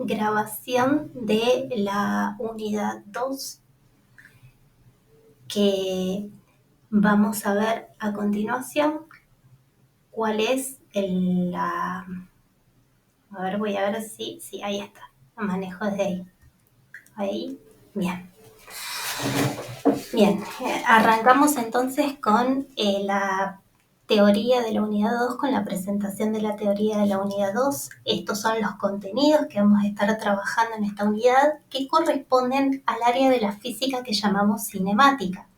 grabación de la unidad 2 que vamos a ver a continuación cuál es la... A ver, voy a ver si ahí está. Lo manejo desde ahí. Ahí, bien. Bien, arrancamos entonces con la teoría de la unidad 2, con la presentación de la teoría de la unidad 2. Estos son los contenidos que vamos a estar trabajando en esta unidad que corresponden al área de la física que llamamos cinemática,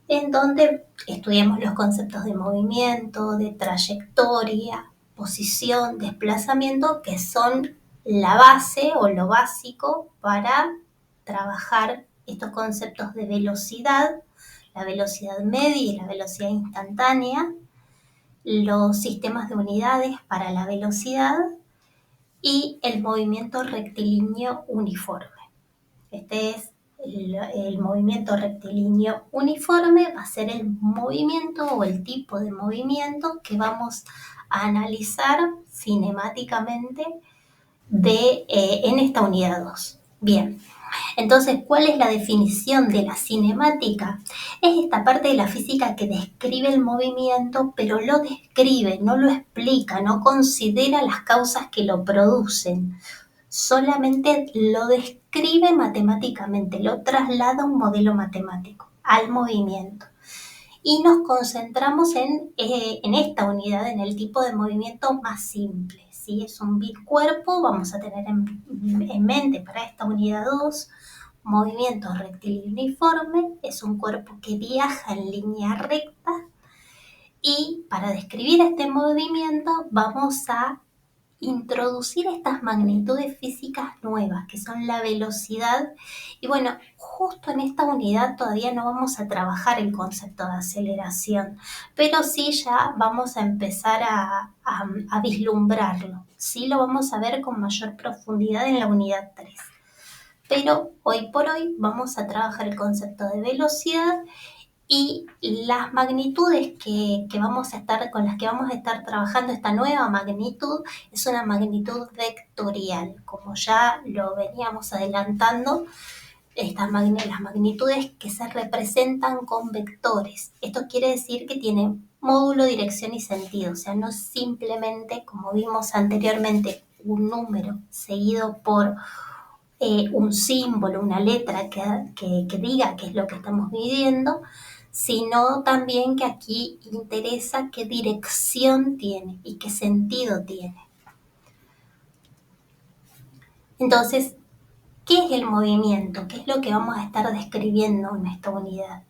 en donde estudiamos los conceptos de movimiento, de trayectoria, posición, desplazamiento, que son la base o lo básico para trabajar estos conceptos de velocidad, la velocidad media y la velocidad instantánea, los sistemas de unidades para la velocidad y el movimiento rectilíneo uniforme. Este es el movimiento rectilíneo uniforme, va a ser el movimiento o el tipo de movimiento que vamos a analizar cinemáticamente en esta unidad 2. Bien, entonces, ¿cuál es la definición de la cinemática? Es esta parte de la física que describe el movimiento, pero lo describe, no lo explica, no considera las causas que lo producen. Solamente lo describe matemáticamente, lo traslada a un modelo matemático, al movimiento. Y nos concentramos en esta unidad, en el tipo de movimiento más simple. ¿Sí? Es un bit cuerpo, vamos a tener en mente para esta unidad 2, movimiento rectilíneo uniforme, es un cuerpo que viaja en línea recta y para describir este movimiento vamos a introducir estas magnitudes físicas nuevas, que son la velocidad. Y bueno, justo en esta unidad todavía no vamos a trabajar el concepto de aceleración, pero sí ya vamos a empezar a vislumbrarlo. Sí lo vamos a ver con mayor profundidad en la unidad 3. Pero hoy por hoy vamos a trabajar el concepto de velocidad y las magnitudes con las que vamos a estar trabajando. Esta nueva magnitud es una magnitud vectorial, como ya lo veníamos adelantando, las magnitudes que se representan con vectores. Esto quiere decir que tiene módulo, dirección y sentido, o sea, no simplemente, como vimos anteriormente, un número seguido por un símbolo, una letra que diga qué es lo que estamos midiendo, sino también que aquí interesa qué dirección tiene y qué sentido tiene. Entonces, ¿qué es el movimiento? ¿Qué es lo que vamos a estar describiendo en esta unidad?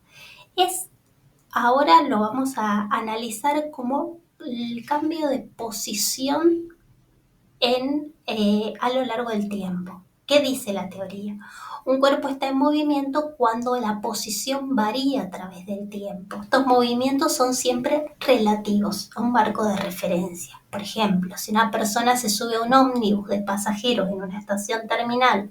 Ahora lo vamos a analizar como el cambio de posición a lo largo del tiempo. ¿Qué dice la teoría? Un cuerpo está en movimiento cuando la posición varía a través del tiempo. Estos movimientos son siempre relativos a un marco de referencia. Por ejemplo, si una persona se sube a un ómnibus de pasajeros en una estación terminal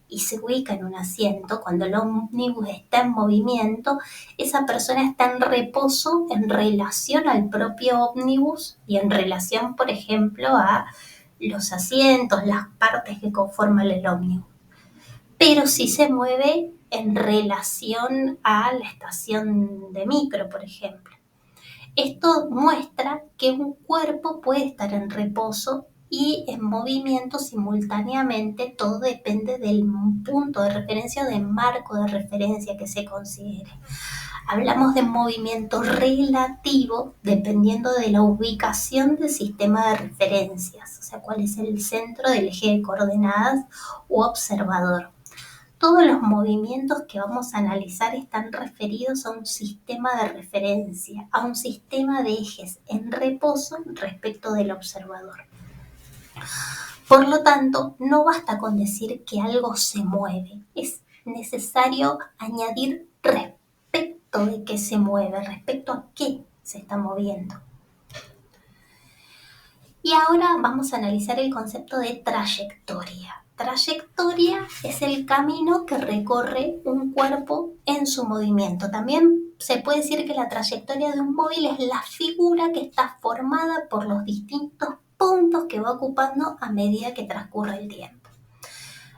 y se ubica en un asiento, cuando el ómnibus está en movimiento, esa persona está en reposo en relación al propio ómnibus y en relación, por ejemplo, a los asientos, las partes que conforman el ómnibus. Pero sí se mueve en relación a la estación de micro, por ejemplo. Esto muestra que un cuerpo puede estar en reposo y en movimiento simultáneamente. Todo depende del punto de referencia o del marco de referencia que se considere. Hablamos de movimiento relativo dependiendo de la ubicación del sistema de referencias, o sea, cuál es el centro del eje de coordenadas u observador. Todos los movimientos que vamos a analizar están referidos a un sistema de referencia, a un sistema de ejes en reposo respecto del observador. Por lo tanto, no basta con decir que algo se mueve, es necesario añadir respecto de qué se mueve, respecto a qué se está moviendo. Y ahora vamos a analizar el concepto de trayectoria. Trayectoria es el camino que recorre un cuerpo en su movimiento. También se puede decir que la trayectoria de un móvil es la figura que está formada por los distintos puntos que va ocupando a medida que transcurre el tiempo.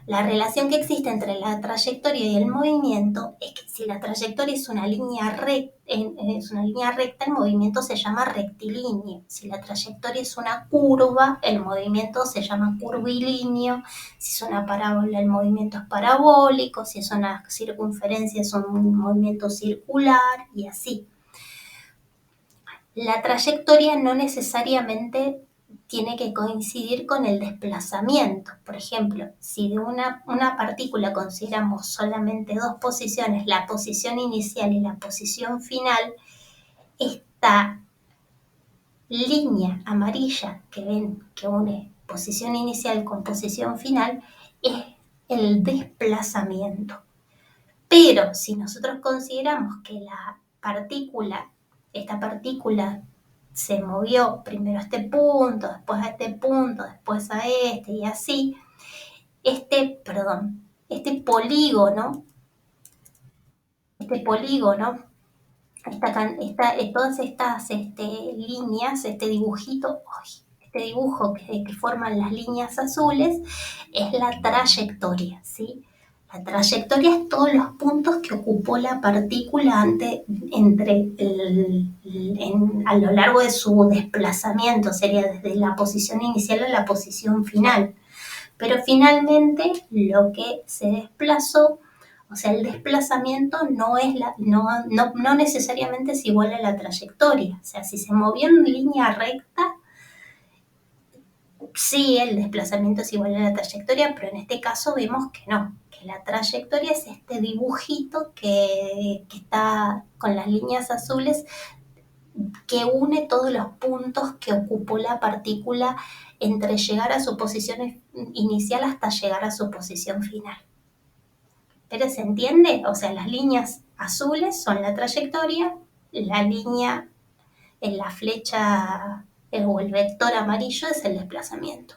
La relación que existe entre la trayectoria y el movimiento es que si la trayectoria es una línea recta, el movimiento se llama rectilíneo. Si la trayectoria es una curva, el movimiento se llama curvilíneo. Si es una parábola, el movimiento es parabólico. Si es una circunferencia, es un movimiento circular y así. La trayectoria no necesariamente tiene que coincidir con el desplazamiento. Por ejemplo, si de una partícula consideramos solamente dos posiciones, la posición inicial y la posición final, esta línea amarilla que ven que une posición inicial con posición final es el desplazamiento. Pero si nosotros consideramos que esta partícula se movió primero a este punto, después a este punto, después a este y así, este polígono, todas estas líneas, este dibujo que forman las líneas azules, es la trayectoria, ¿sí? La trayectoria es todos los puntos que ocupó la partícula a lo largo de su desplazamiento, sería desde la posición inicial a la posición final. Pero finalmente lo que se desplazó, o sea, el desplazamiento no necesariamente es igual a la trayectoria. O sea, si se movió en línea recta, sí, el desplazamiento es igual a la trayectoria, pero en este caso vemos que no, que la trayectoria es este dibujito que está con las líneas azules que une todos los puntos que ocupó la partícula entre llegar a su posición inicial hasta llegar a su posición final. ¿Pero se entiende? O sea, las líneas azules son la trayectoria, la línea en la flecha o el vector amarillo es el desplazamiento.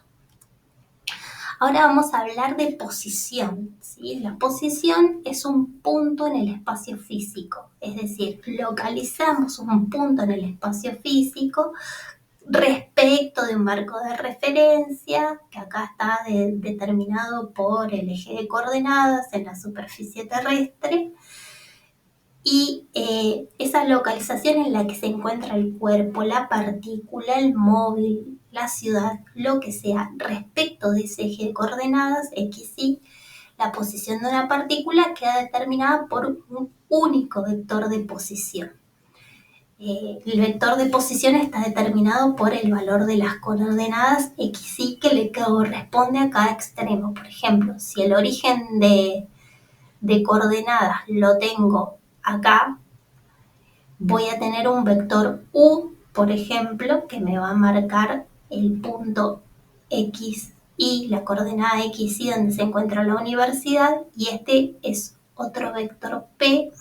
Ahora vamos a hablar de posición, ¿sí? La posición es un punto en el espacio físico, es decir, localizamos un punto en el espacio físico respecto de un marco de referencia que acá está determinado por el eje de coordenadas en la superficie terrestre y esa localización en la que se encuentra el cuerpo, la partícula, el móvil, la ciudad, lo que sea, respecto de ese eje de coordenadas, X, Y, la posición de una partícula queda determinada por un único vector de posición. El vector de posición está determinado por el valor de las coordenadas X, Y que le corresponde a cada extremo. Por ejemplo, si el origen de coordenadas lo tengo acá, voy a tener un vector U, por ejemplo, que me va a marcar el punto X, Y, la coordenada X, Y donde se encuentra la universidad, y este es otro vector P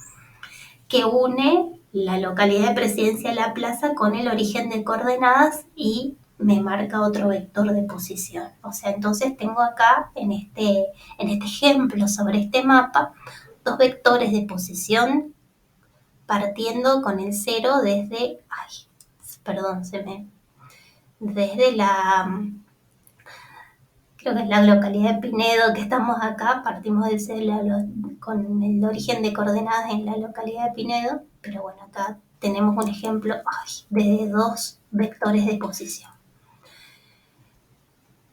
que une la localidad de Presidencia de la Plaza con el origen de coordenadas y me marca otro vector de posición. O sea, entonces tengo acá en este ejemplo sobre este mapa dos vectores de posición partiendo con el 0 desde creo que es la localidad de Pinedo que estamos acá, partimos del 0 con el origen de coordenadas en la localidad de Pinedo, pero bueno, acá tenemos un ejemplo de dos vectores de posición.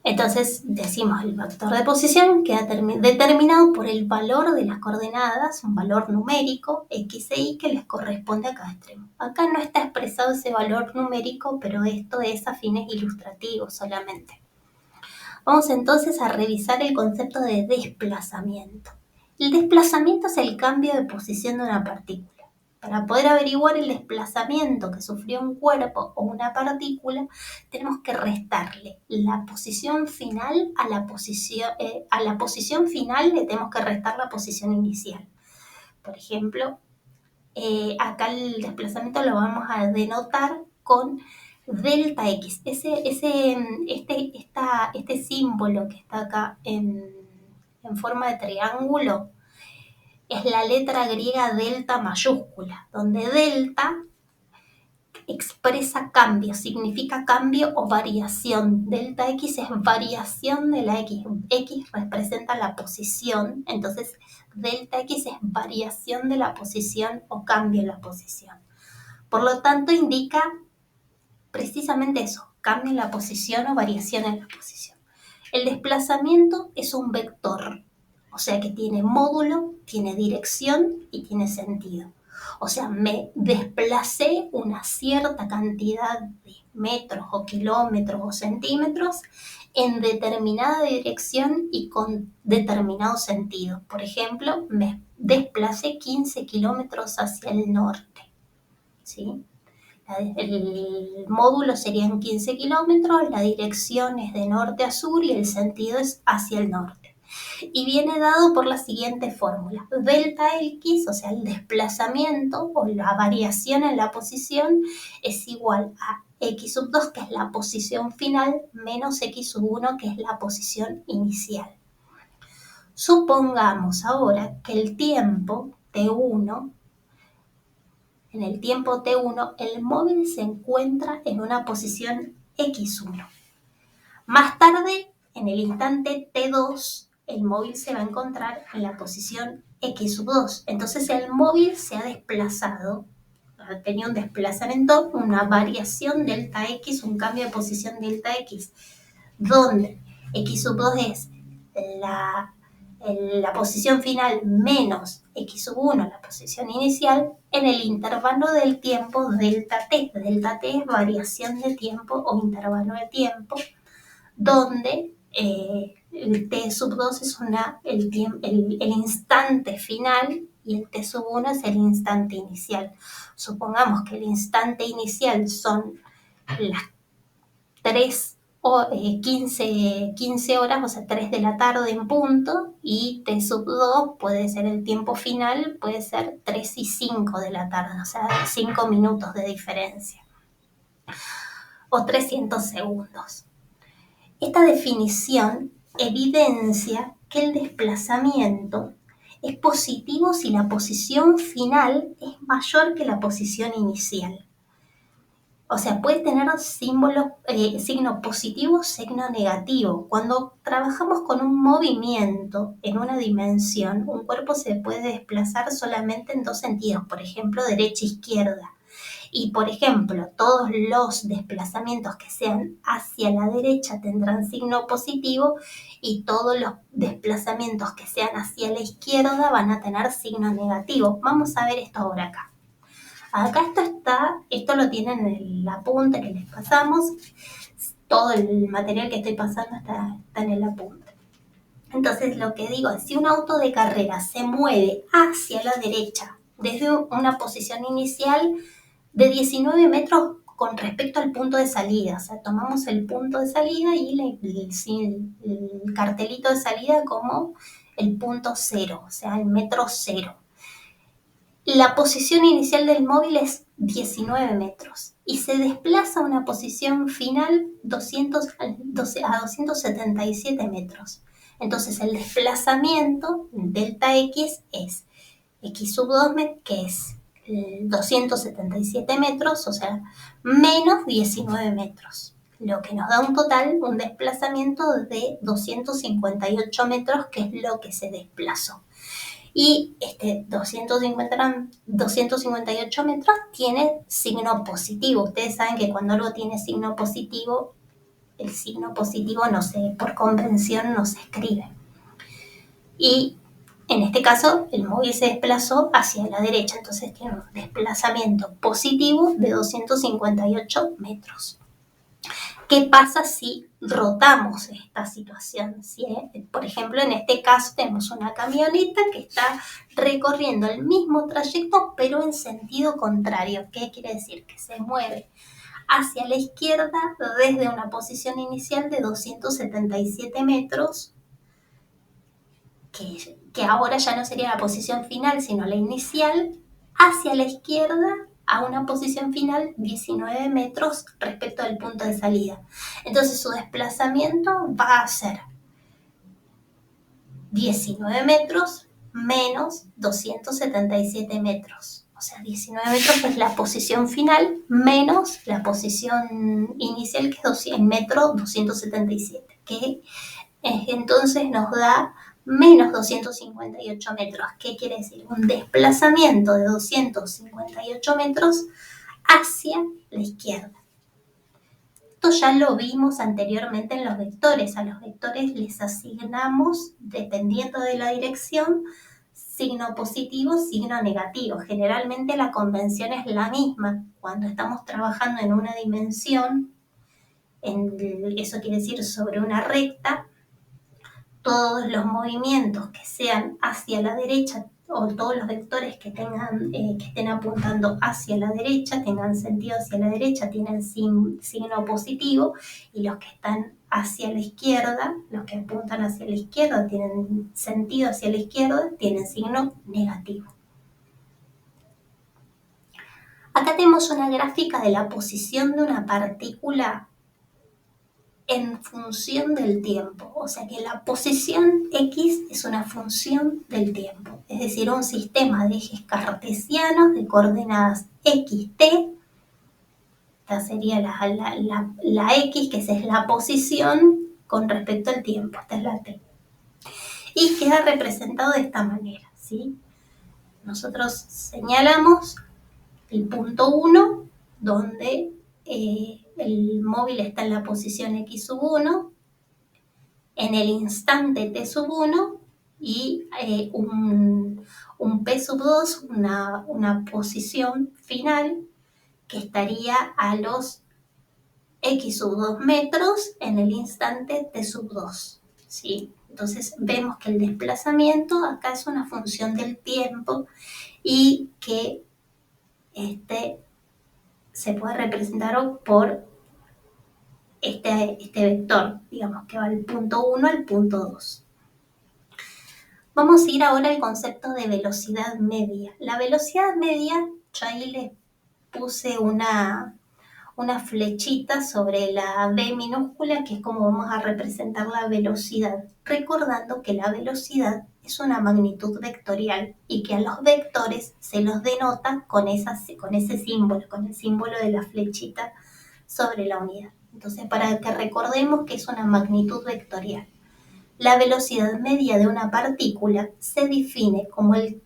Entonces decimos el vector de posición queda determinado por el valor de las coordenadas, un valor numérico, X e Y, que les corresponde a cada extremo. Acá no está expresado ese valor numérico, pero esto es a fines ilustrativos solamente. Vamos entonces a revisar el concepto de desplazamiento. El desplazamiento es el cambio de posición de una partícula. Para poder averiguar el desplazamiento que sufrió un cuerpo o una partícula, tenemos que restarle la posición final a la posición final le tenemos que restar la posición inicial. Por ejemplo, acá el desplazamiento lo vamos a denotar con delta X. Este símbolo que está acá en forma de triángulo es la letra griega delta mayúscula, donde delta expresa cambio, significa cambio o variación. Delta X es variación de la X. X representa la posición, entonces delta X es variación de la posición o cambio en la posición. Por lo tanto, indica precisamente eso, cambio en la posición o variación en la posición. El desplazamiento es un vector, o sea que tiene módulo, tiene dirección y tiene sentido. O sea, me desplacé una cierta cantidad de metros o kilómetros o centímetros en determinada dirección y con determinado sentido. Por ejemplo, me desplacé 15 kilómetros hacia el norte, ¿sí? El módulo serían 15 kilómetros, la dirección es de norte a sur y el sentido es hacia el norte. Y viene dado por la siguiente fórmula. Delta X, o sea, el desplazamiento o la variación en la posición, es igual a X sub 2, que es la posición final, menos X sub 1, que es la posición inicial. Supongamos ahora que el tiempo T1, en el tiempo T1, el móvil se encuentra en una posición X1. Más tarde, en el instante T2, el móvil se va a encontrar en la posición X2. Entonces el móvil se ha desplazado, ha tenido un desplazamiento, una variación delta X, un cambio de posición delta X, donde X2 es la posición final menos X1, la posición inicial, en el intervalo del tiempo delta T. Delta T es variación de tiempo o intervalo de tiempo, donde el T sub 2 es el instante final y el T sub 1 es el instante inicial. Supongamos que el instante inicial son las 15 horas, o sea, 3 de la tarde en punto, y T sub 2 puede ser el tiempo final, puede ser 3 y 5 de la tarde, o sea, 5 minutos de diferencia, o 300 segundos. Esta definición evidencia que el desplazamiento es positivo si la posición final es mayor que la posición inicial. O sea, puede tener signo positivo, signo negativo. Cuando trabajamos con un movimiento en una dimensión, un cuerpo se puede desplazar solamente en dos sentidos, por ejemplo, derecha-izquierda. Y, por ejemplo, todos los desplazamientos que sean hacia la derecha tendrán signo positivo y todos los desplazamientos que sean hacia la izquierda van a tener signo negativo. Vamos a ver esto ahora acá. Acá esto lo tienen en el apunte que les pasamos. Todo el material que estoy pasando está en el apunte. Entonces lo que digo es, si un auto de carrera se mueve hacia la derecha desde una posición inicial de 19 metros con respecto al punto de salida, o sea, tomamos el punto de salida y el cartelito de salida como el punto cero, o sea, el metro cero. La posición inicial del móvil es 19 metros y se desplaza a una posición final a 277 metros. Entonces el desplazamiento delta X es X sub 2, que es 277 metros, o sea, menos 19 metros, lo que nos da un desplazamiento de 258 metros, que es lo que se desplazó. Y 258 metros tiene signo positivo. Ustedes saben que cuando algo tiene signo positivo, el signo positivo por convención no se escribe. Y en este caso, el móvil se desplazó hacia la derecha, entonces tiene un desplazamiento positivo de 258 metros. ¿Qué pasa si rotamos esta situación? Si, por ejemplo, en este caso tenemos una camioneta que está recorriendo el mismo trayecto, pero en sentido contrario. ¿Qué quiere decir? Que se mueve hacia la izquierda desde una posición inicial de 277 metros, que ahora ya no sería la posición final, sino la inicial, hacia la izquierda a una posición final 19 metros respecto al punto de salida. Entonces su desplazamiento va a ser 19 metros menos 277 metros. O sea, 19 metros es la posición final menos la posición inicial, que es en metro 277, que entonces nos da menos 258 metros. ¿Qué quiere decir? Un desplazamiento de 258 metros hacia la izquierda. Esto ya lo vimos anteriormente en los vectores. A los vectores les asignamos, dependiendo de la dirección, signo positivo, signo negativo. Generalmente la convención es la misma. Cuando estamos trabajando en una dimensión, eso quiere decir sobre una recta, todos los movimientos que sean hacia la derecha o todos los vectores que estén apuntando hacia la derecha, tengan sentido hacia la derecha, tienen signo positivo, y los que están hacia la izquierda, los que apuntan hacia la izquierda, tienen sentido hacia la izquierda, tienen signo negativo. Acá tenemos una gráfica de la posición de una partícula en función del tiempo, o sea que la posición X es una función del tiempo, es decir, un sistema de ejes cartesianos de coordenadas X, T. Esta sería la X, que esa es la posición con respecto al tiempo, esta es la T. Y queda representado de esta manera, ¿sí? Nosotros señalamos el punto 1, donde el móvil está en la posición X sub 1, en el instante T sub 1 y un P sub 2, una posición final que estaría a los X sub 2 metros en el instante T sub 2, ¿sí? Entonces vemos que el desplazamiento acá es una función del tiempo y que se puede representar por este vector, digamos, que va del punto 1 al punto 2. Vamos a ir ahora al concepto de velocidad media. La velocidad media, yo ahí les puse una flechita sobre la B minúscula, que es como vamos a representar la velocidad, recordando que la velocidad es una magnitud vectorial y que a los vectores se los denota con ese símbolo, con el símbolo de la flechita sobre la unidad. Entonces, para que recordemos que es una magnitud vectorial. La velocidad media de una partícula se define como el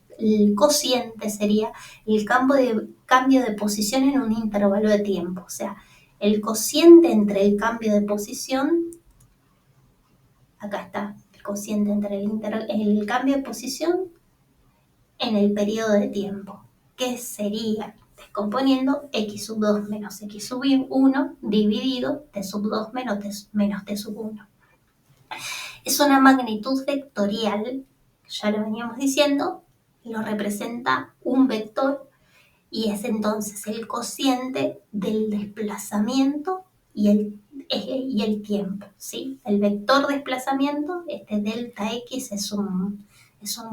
cociente, sería el cambio de posición en un intervalo de tiempo. O sea, el cociente entre el cambio de posición, acá está, el cociente entre el cambio de posición en el periodo de tiempo, que sería, descomponiendo, x sub 2 menos x sub 1 dividido t sub 2 menos t sub 1. Es una magnitud vectorial, ya lo veníamos diciendo, lo representa un vector y es entonces el cociente del desplazamiento y el tiempo, ¿sí? El vector desplazamiento, delta x es un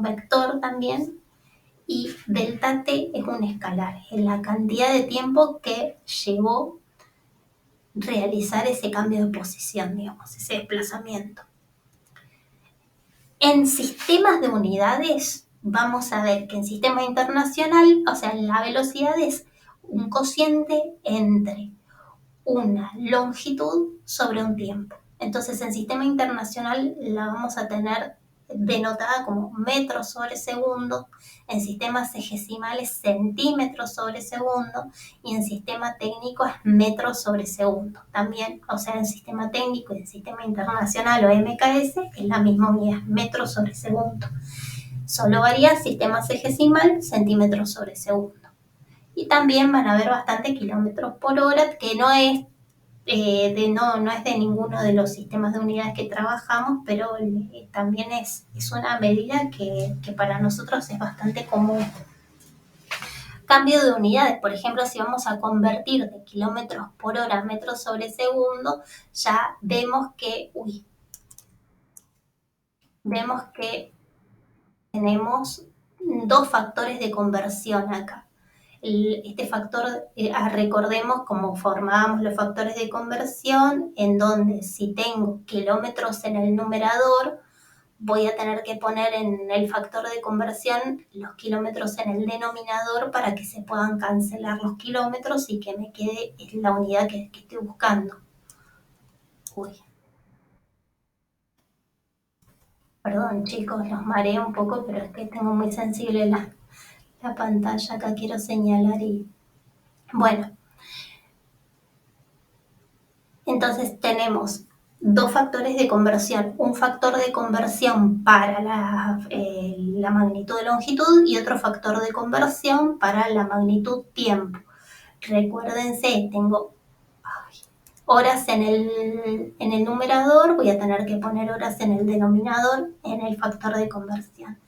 vector también, y delta t es un escalar, es la cantidad de tiempo que llevó realizar ese cambio de posición, digamos, ese desplazamiento. En sistemas de unidades, vamos a ver que en sistema internacional, o sea, la velocidad es un cociente entre una longitud sobre un tiempo. Entonces, en sistema internacional la vamos a tener denotada como metros sobre segundo, en sistemas segesimales centímetros sobre segundo, y en sistema técnico es metros sobre segundo. También, o sea, en sistema técnico y en sistema internacional o MKS es la misma unidad, metros sobre segundo. Solo varía sistema segesimal, centímetros sobre segundo. Y también van a haber bastante kilómetros por hora, que no es no es de ninguno de los sistemas de unidades que trabajamos, pero también es una medida que para nosotros es bastante común. Cambio de unidades, por ejemplo, si vamos a convertir de kilómetros por hora a metros sobre segundo, ya vemos que tenemos dos factores de conversión acá. Este factor, recordemos cómo formábamos los factores de conversión, en donde si tengo kilómetros en el numerador, voy a tener que poner en el factor de conversión los kilómetros en el denominador para que se puedan cancelar los kilómetros y que me quede la unidad que estoy buscando. Uy, perdón chicos, los mareo un poco, pero es que tengo muy sensible la pantalla. Acá quiero señalar y... Bueno, entonces tenemos dos factores de conversión, un factor de conversión para la magnitud de longitud y otro factor de conversión para la magnitud tiempo. Recuérdense, tengo horas en el numerador, voy a tener que poner horas en el denominador en el factor de conversión.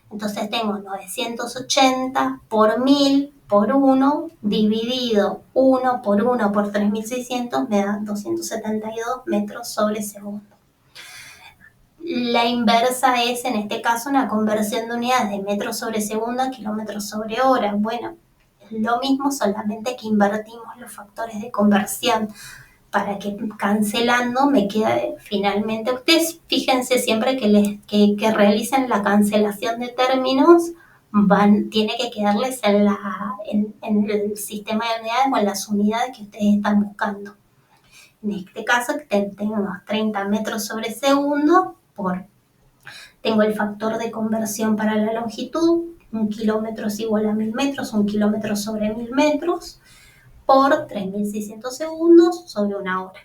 Entonces tengo 980 por 1000 por 1 dividido 1 por 3600 me da 272 metros sobre segundo. La inversa es en este caso una conversión de unidades de metros sobre segundo a kilómetros sobre hora. Bueno, es lo mismo, solamente que invertimos los factores de conversión para que cancelando me quede finalmente. Ustedes fíjense siempre que realicen la cancelación de términos, tiene que quedarles en el sistema de unidades o en las unidades que ustedes están buscando. En este caso tenemos 30 metros sobre segundo tengo el factor de conversión para la longitud, 1 kilómetro es igual a 1000 metros, 1 kilómetro sobre 1000 metros, por 3600 segundos sobre una hora.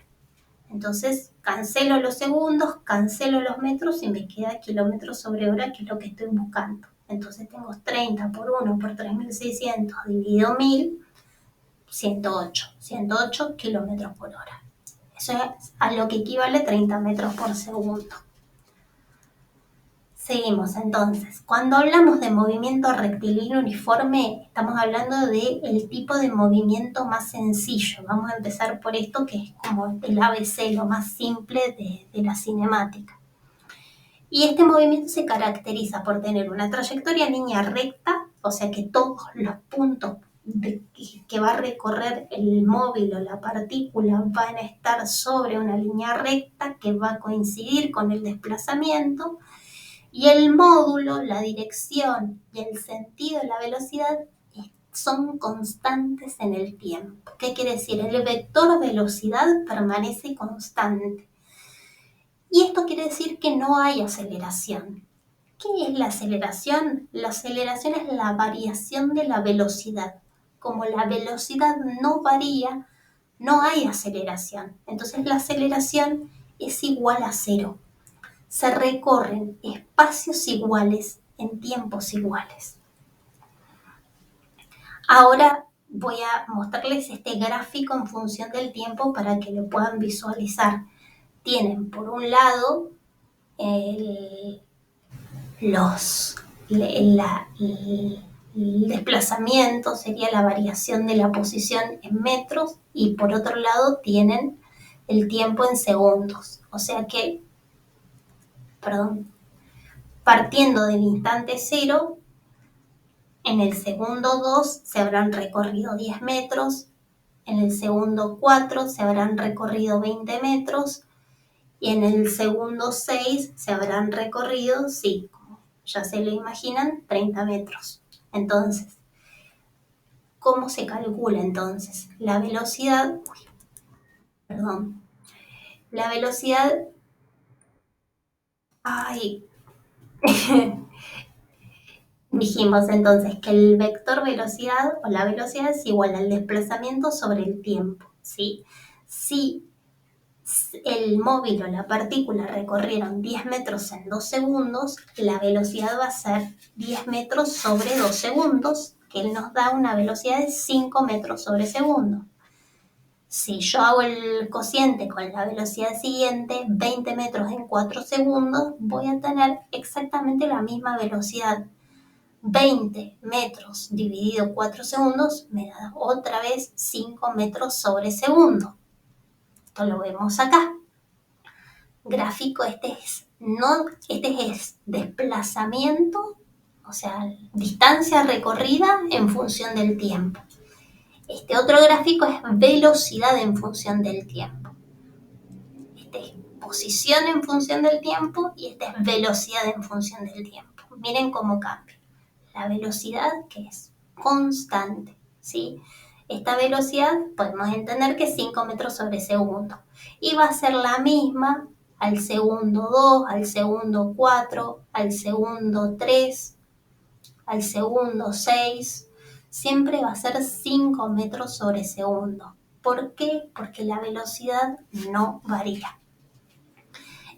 Entonces cancelo los segundos, cancelo los metros y me queda kilómetros sobre hora, que es lo que estoy buscando. Entonces tengo 30 por 1 por 3600 dividido 1000, 108 kilómetros por hora. Eso es a lo que equivale 30 metros por segundo. Seguimos entonces. Cuando hablamos de movimiento rectilíneo uniforme, estamos hablando del tipo de movimiento más sencillo. Vamos a empezar por esto, que es como el ABC, lo más simple de la cinemática. Y este movimiento se caracteriza por tener una trayectoria en línea recta, o sea que todos los puntos que va a recorrer el móvil o la partícula van a estar sobre una línea recta que va a coincidir con el desplazamiento. Y el módulo, la dirección y el sentido de la velocidad son constantes en el tiempo. ¿Qué quiere decir? El vector velocidad permanece constante. Y esto quiere decir que no hay aceleración. ¿Qué es la aceleración? La aceleración es la variación de la velocidad. Como la velocidad no varía, no hay aceleración. Entonces la aceleración es igual a cero. Se recorren espacios iguales en tiempos iguales. Ahora voy a mostrarles este gráfico en función del tiempo para que lo puedan visualizar. Tienen por un lado el desplazamiento, sería la variación de la posición en metros, y por otro lado tienen el tiempo en segundos. O sea que partiendo del instante 0, en el segundo 2 se habrán recorrido 10 metros, en el segundo 4 se habrán recorrido 20 metros y en el segundo 6 se habrán recorrido, sí, como ya se lo imaginan, 30 metros. Entonces, ¿cómo se calcula entonces? La velocidad, la velocidad, dijimos entonces que el vector velocidad o la velocidad es igual al desplazamiento sobre el tiempo, ¿sí? Si el móvil o la partícula recorrieron 10 metros en 2 segundos, la velocidad va a ser 10 metros sobre 2 segundos, que nos da una velocidad de 5 metros sobre segundo. Si yo hago el cociente con la velocidad siguiente, 20 metros en 4 segundos, voy a tener exactamente la misma velocidad. 20 metros dividido 4 segundos me da otra vez 5 metros sobre segundo. Esto lo vemos acá. Gráfico, este es desplazamiento, o sea, distancia recorrida en función del tiempo. Este otro gráfico es velocidad en función del tiempo. Este es posición en función del tiempo y esta es velocidad en función del tiempo. Miren cómo cambia. La velocidad que es constante, ¿sí? Esta velocidad podemos entender que es 5 metros sobre segundo y va a ser la misma al segundo 2, al segundo 4, al segundo 3, al segundo 6, siempre va a ser 5 metros sobre segundo. ¿Por qué? Porque la velocidad no varía.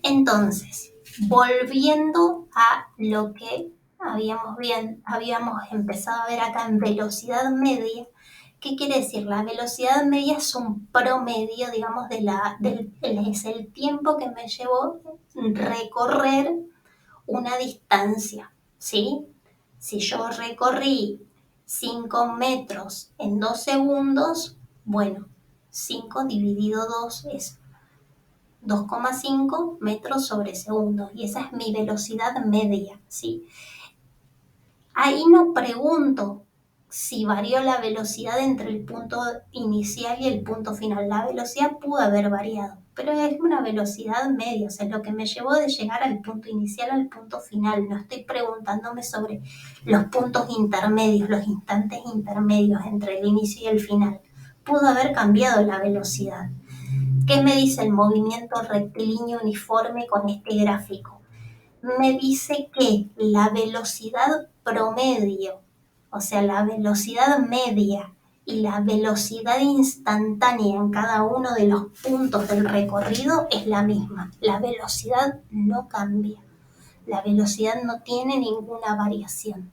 Entonces, volviendo a lo que habíamos empezado a ver acá en velocidad media, ¿qué quiere decir? La velocidad media es un promedio, digamos, es el tiempo que me llevó recorrer una distancia, ¿sí? Si yo recorrí 5 metros en 2 segundos, bueno, 5 dividido 2 es 2,5 metros sobre segundo y esa es mi velocidad media, ¿sí? Ahí no pregunto si varió la velocidad entre el punto inicial y el punto final. La velocidad pudo haber variado, pero es una velocidad media, o sea, es lo que me llevó de llegar al punto inicial al punto final. No estoy preguntándome sobre los puntos intermedios, los instantes intermedios entre el inicio y el final. Pudo haber cambiado la velocidad. ¿Qué me dice el movimiento rectilíneo uniforme con este gráfico? Me dice que la velocidad promedio, o sea, la velocidad media y la velocidad instantánea en cada uno de los puntos del recorrido es la misma. La velocidad no cambia. La velocidad no tiene ninguna variación.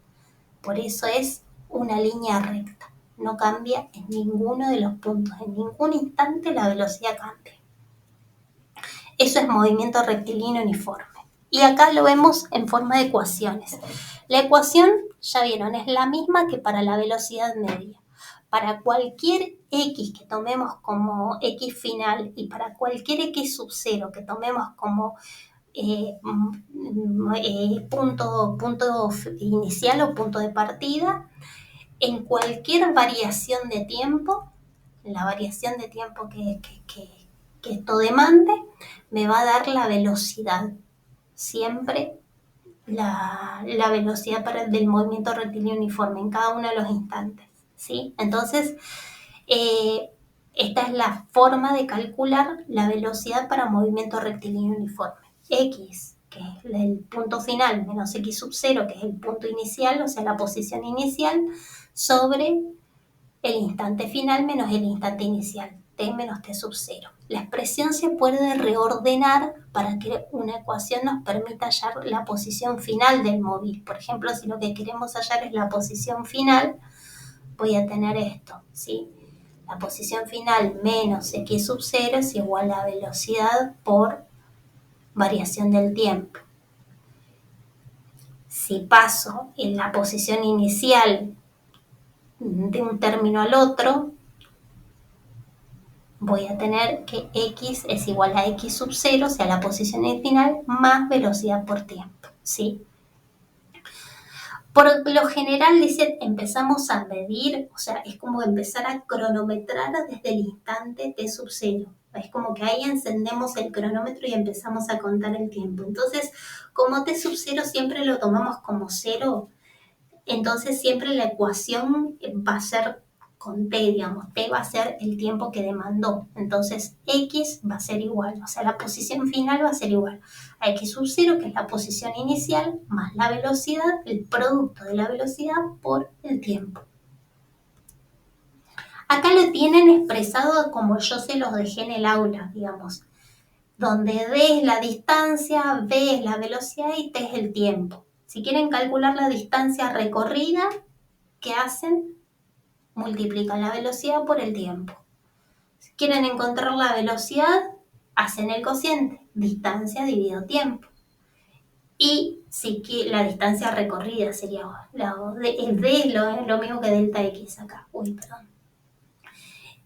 Por eso es una línea recta. No cambia en ninguno de los puntos. En ningún instante la velocidad cambia. Eso es movimiento rectilíneo uniforme. Y acá lo vemos en forma de ecuaciones. La ecuación, ya vieron, es la misma que para la velocidad media. Para cualquier x que tomemos como x final y para cualquier x sub 0 que tomemos como punto inicial o punto de partida, en cualquier variación de tiempo, la variación de tiempo que esto demande, me va a dar la velocidad, siempre la velocidad del movimiento rectilíneo uniforme en cada uno de los instantes, ¿sí? Entonces, esta es la forma de calcular la velocidad para movimiento rectilíneo uniforme. X, que es el punto final, menos X sub 0, que es el punto inicial, o sea, la posición inicial, sobre el instante final menos el instante inicial, t menos t sub 0. La expresión se puede reordenar para que una ecuación nos permita hallar la posición final del móvil. Por ejemplo, si lo que queremos hallar es la posición final, voy a tener esto, ¿sí? La posición final menos x sub 0 es igual a velocidad por variación del tiempo. Si paso en la posición inicial de un término al otro, voy a tener que x es igual a x sub 0, o sea, la posición final, más velocidad por tiempo, ¿sí? Por lo general, dice, empezamos a medir, o sea, es como empezar a cronometrar desde el instante t sub 0. Es como que ahí encendemos el cronómetro y empezamos a contar el tiempo. Entonces, como t sub 0 siempre lo tomamos como 0, entonces siempre la ecuación va a ser con t, digamos, t va a ser el tiempo que demandó, entonces x va a ser igual, o sea, la posición final va a ser igual a x sub 0, que es la posición inicial, más la velocidad, el producto de la velocidad por el tiempo. Acá lo tienen expresado como yo se los dejé en el aula, digamos, donde d es la distancia, v es la velocidad y t es el tiempo. Si quieren calcular la distancia recorrida, ¿qué hacen? Multiplican la velocidad por el tiempo. Si quieren encontrar la velocidad, hacen el cociente, distancia dividido tiempo. Y si la distancia recorrida sería el d es lo mismo que delta x acá. Perdón.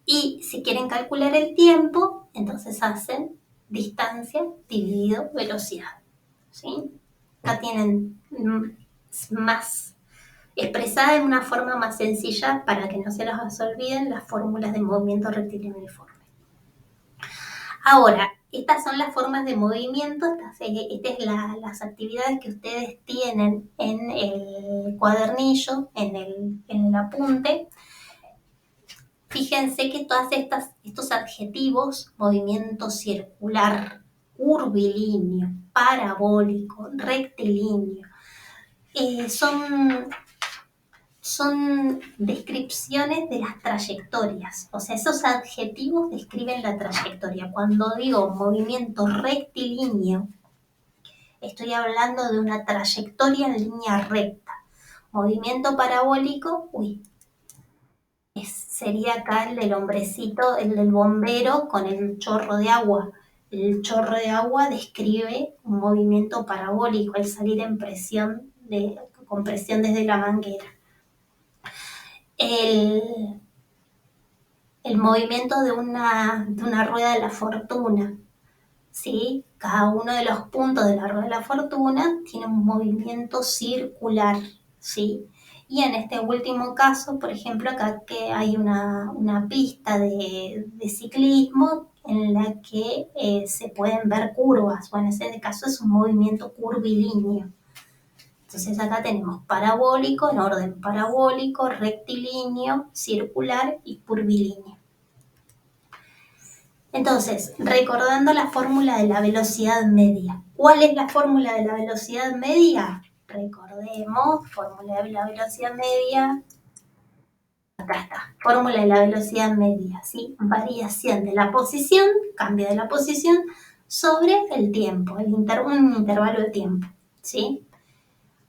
Y si quieren calcular el tiempo, entonces hacen distancia dividido velocidad, ¿sí? Acá tienen más expresada en una forma más sencilla para que no se les olviden las fórmulas de movimiento rectilíneo uniforme. Ahora, Estas son las formas de movimiento, estas es las actividades que ustedes tienen en el cuadernillo, en el apunte. Fíjense que todas estos adjetivos, movimiento circular, curvilíneo, parabólico, rectilíneo, son descripciones de las trayectorias. O sea, esos adjetivos describen la trayectoria. Cuando digo movimiento rectilíneo, estoy hablando de una trayectoria en línea recta. Movimiento parabólico, sería acá el del hombrecito, el del bombero con el chorro de agua. El chorro de agua describe un movimiento parabólico, el salir en con presión desde la manguera. El movimiento de una rueda de la fortuna, ¿sí? Cada uno de los puntos de la rueda de la fortuna tiene un movimiento circular, ¿sí? Y en este último caso, por ejemplo, acá que hay una pista de ciclismo en la que se pueden ver curvas. Bueno, en ese caso es un movimiento curvilíneo. Entonces acá tenemos parabólico, en orden parabólico, rectilíneo, circular y curvilíneo. Entonces, recordando la fórmula de la velocidad media. ¿Cuál es la fórmula de la velocidad media? Recordemos, fórmula de la velocidad media. Acá está, fórmula de la velocidad media, ¿sí? Variación de la posición, cambio de la posición sobre el tiempo, un intervalo de tiempo, ¿sí?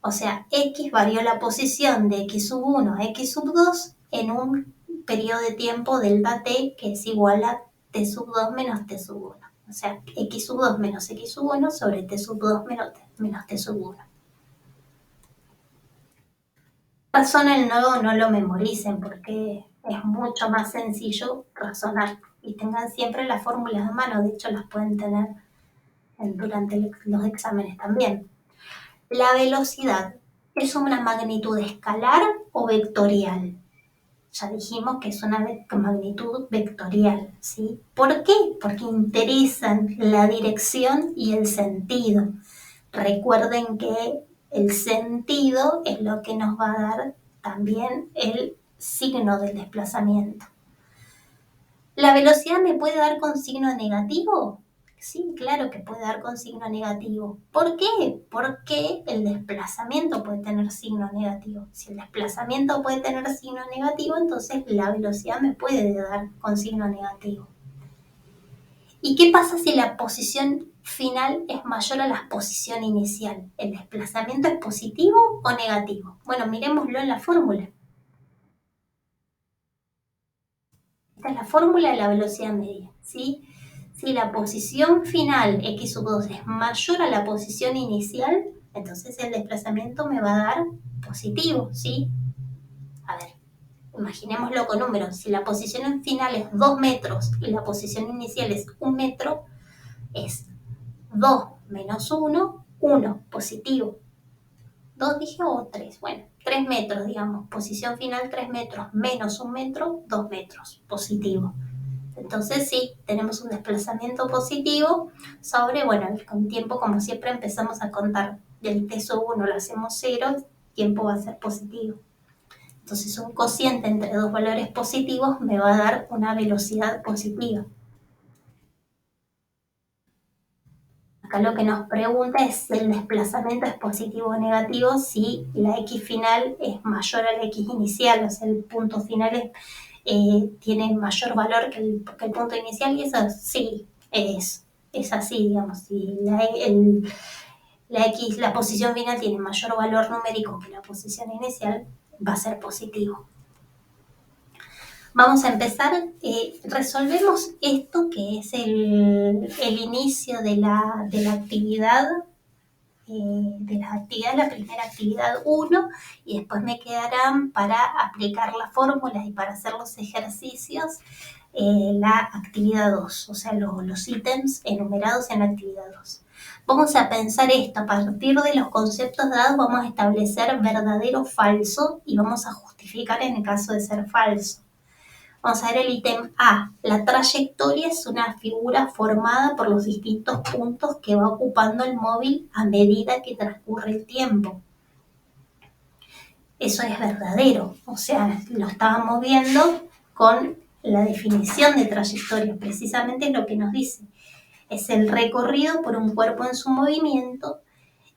O sea, X varió la posición de X sub 1 a X sub 2 en un periodo de tiempo delta T que es igual a T sub 2 menos T sub 1. O sea, X sub 2 menos X sub 1 sobre T sub 2 menos T sub 1. Razonen, no lo memoricen porque es mucho más sencillo razonar. Y tengan siempre las fórmulas a mano, de hecho las pueden tener durante los exámenes también. La velocidad, ¿es una magnitud escalar o vectorial? Ya dijimos que es una magnitud vectorial, ¿sí? ¿Por qué? Porque interesan la dirección y el sentido. Recuerden que el sentido es lo que nos va a dar también el signo del desplazamiento. ¿La velocidad me puede dar con signo negativo? Sí, claro que puede dar con signo negativo. ¿Por qué? Porque el desplazamiento puede tener signo negativo. Si el desplazamiento puede tener signo negativo, entonces la velocidad me puede dar con signo negativo. ¿Y qué pasa si la posición final es mayor a la posición inicial? ¿El desplazamiento es positivo o negativo? Bueno, miremoslo en la fórmula. Esta es la fórmula de la velocidad media, ¿sí? Si la posición final x sub 2 es mayor a la posición inicial, entonces el desplazamiento me va a dar positivo, ¿sí? A ver, imaginémoslo con números. Si la posición final es 2 metros y la posición inicial es 1 metro, es 2 menos 1, 1, positivo. 2 dije o 3, bueno, 3 metros, digamos, posición final 3 metros, menos 1 metro, 2 metros, positivo. Entonces sí, tenemos un desplazamiento positivo sobre, bueno, con tiempo como siempre empezamos a contar del T sub 1 lo hacemos 0, el tiempo va a ser positivo. Entonces un cociente entre dos valores positivos me va a dar una velocidad positiva. Acá lo que nos pregunta es si el desplazamiento es positivo o negativo, si la X final es mayor a la X inicial, o sea, el punto final tiene mayor valor que el punto inicial, y eso sí, es así, digamos. Si la posición final tiene mayor valor numérico que la posición inicial, va a ser positivo. Vamos a empezar, resolvemos esto que es el inicio de la actividad, la primera actividad 1, y después me quedarán para aplicar las fórmulas y para hacer los ejercicios la actividad 2, o sea, los ítems enumerados en la actividad 2. Vamos a pensar esto, a partir de los conceptos dados vamos a establecer verdadero o falso y vamos a justificar en el caso de ser falso. Vamos a ver el ítem A. La trayectoria es una figura formada por los distintos puntos que va ocupando el móvil a medida que transcurre el tiempo. Eso es verdadero, o sea, lo estábamos viendo con la definición de trayectoria, precisamente lo que nos dice. Es el recorrido por un cuerpo en su movimiento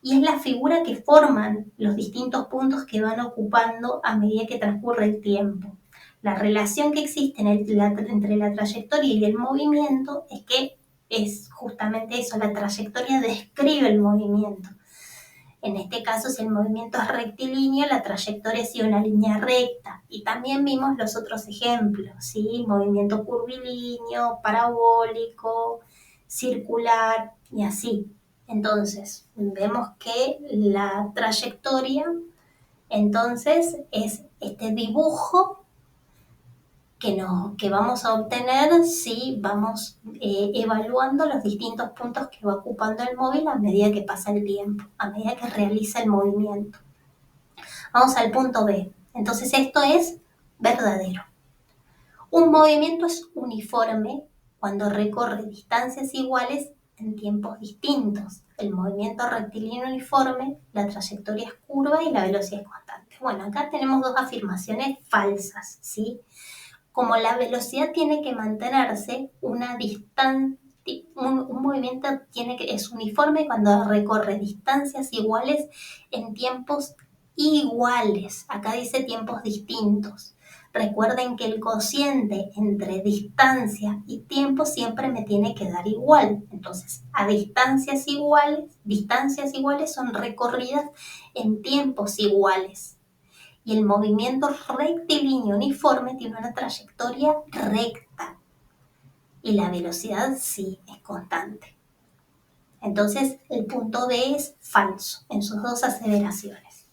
y es la figura que forman los distintos puntos que van ocupando a medida que transcurre el tiempo. La relación que existe entre la trayectoria y el movimiento es que es justamente eso, la trayectoria describe el movimiento. En este caso, si el movimiento es rectilíneo, la trayectoria ha sido una línea recta. Y también vimos los otros ejemplos, ¿sí? Movimiento curvilíneo, parabólico, circular y así. Entonces, vemos que la trayectoria, entonces, es este dibujo que vamos a obtener si vamos evaluando los distintos puntos que va ocupando el móvil a medida que pasa el tiempo, a medida que realiza el movimiento. Vamos al punto B. Entonces esto es verdadero. Un movimiento es uniforme cuando recorre distancias iguales en tiempos distintos. El movimiento rectilíneo uniforme, la trayectoria es curva y la velocidad es constante. Bueno, acá tenemos dos afirmaciones falsas, ¿sí? Como la velocidad tiene que mantenerse, un movimiento es uniforme cuando recorre distancias iguales en tiempos iguales. Acá dice tiempos distintos. Recuerden que el cociente entre distancia y tiempo siempre me tiene que dar igual. Entonces, a distancias iguales son recorridas en tiempos iguales. Y el movimiento rectilíneo uniforme tiene una trayectoria recta y la velocidad sí es constante. Entonces el punto B es falso en sus dos aseveraciones.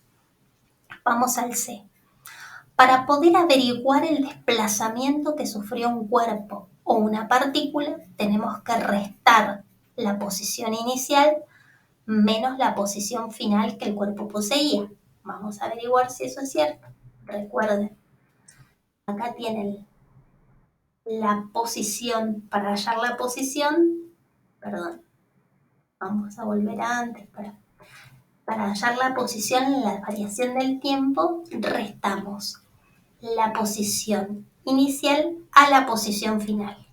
Vamos al C. Para poder averiguar el desplazamiento que sufrió un cuerpo o una partícula, tenemos que restar la posición inicial menos la posición final que el cuerpo poseía. Vamos a averiguar si eso es cierto. Recuerden, acá tienen la posición, para hallar la posición, perdón, vamos a volver a antes, para hallar la posición en la variación del tiempo, restamos la posición inicial a la posición final.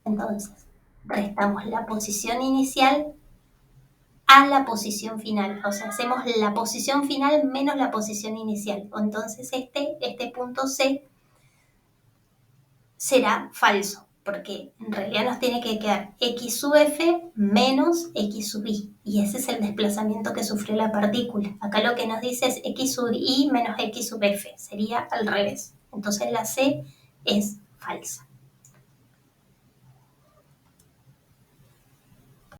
Entonces, restamos la posición inicial a la posición final, o sea, hacemos la posición final menos la posición inicial. Entonces, este punto C será falso, porque en realidad nos tiene que quedar x sub f menos x sub y, y ese es el desplazamiento que sufrió la partícula. Acá lo que nos dice es x sub y menos x sub f, sería al revés. Entonces la C es falsa.